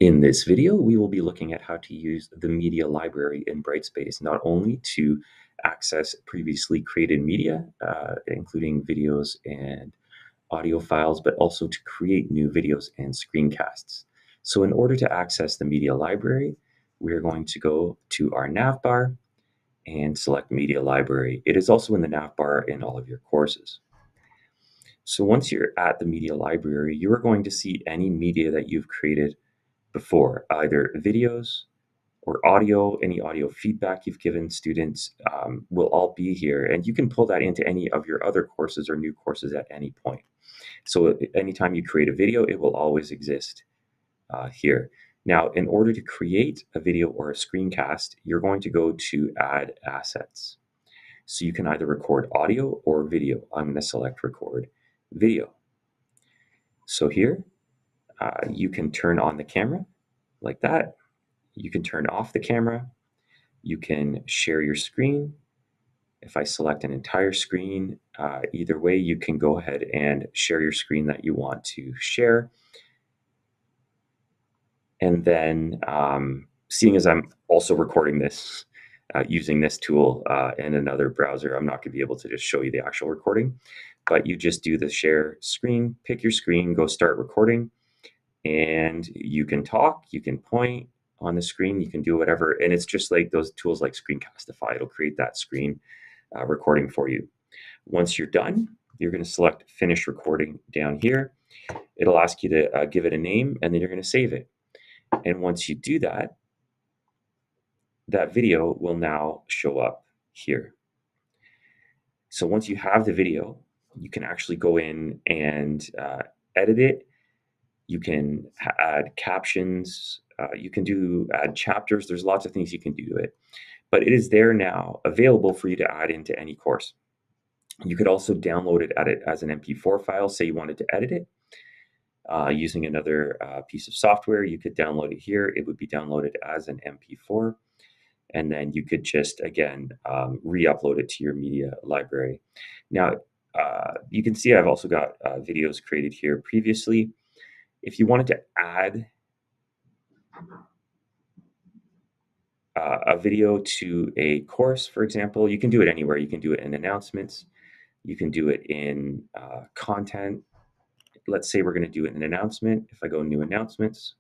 In this video, we will be looking at how to use the media library in Brightspace, not only to access previously created media, including videos and audio files, but also to create new videos and screencasts. So in order to access the media library, we're going to go to our navbar and select media library. It is also in the navbar in all of your courses. So once you're at the media library, you are going to see any media that you've created before, either videos or audio, any audio feedback you've given students will all be here. And you can pull that into any of your other courses or new courses at any point. So anytime you create a video, it will always exist here. Now, in order to create a video or a screencast, you're going to go to Add Assets. So you can either record audio or video. I'm going to select Record Video. So here, you can turn on the camera like that. You can turn off the camera. You can share your screen. If I select an entire screen, either way, you can go ahead and share your screen that you want to share. And then, seeing as I'm also recording this using this tool in another browser, I'm not going to be able to just show you the actual recording, but you just do the share screen, pick your screen, go start recording, and you can talk, you can point on the screen, you can do whatever. And it's just like those tools like Screencastify. It'll create that screen recording for you. Once you're done, you're going to select Finish Recording down here. It'll ask you to give it a name, and then you're going to save it. And once you do that, that video will now show up here. So once you have the video, you can actually go in and edit it. You can add captions. You can add chapters. There's lots of things you can do to it. But it is there now, available for you to add into any course. You could also download it as an MP4 file. Say you wanted to edit it using another piece of software. You could download it here. It would be downloaded as an MP4. And then you could just, again, re-upload it to your media library. Now, you can see I've also got videos created here previously. If you wanted to add a video to a course, for example, you can do it anywhere. You can do it in announcements. You can do it in content. Let's say we're going to do it in an announcement. If I go New Announcements,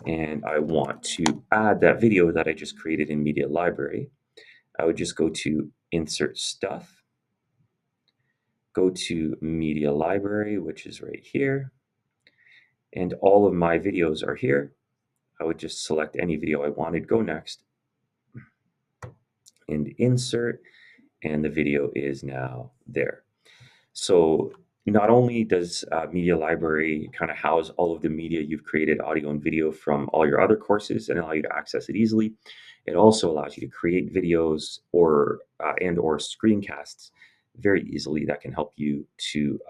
and I want to add that video that I just created in Media Library, I would just go to Insert Stuff, go to Media Library, which is right here, and all of my videos are here. I would just select any video I wanted, go next, and insert, and the video is now there. So not only does Media Library kind of house all of the media you've created, audio and video, from all your other courses and allow you to access it easily, it also allows you to create videos or screencasts very easily that can help you to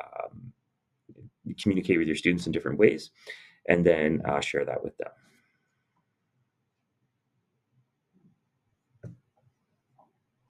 communicate with your students in different ways, and then share that with them.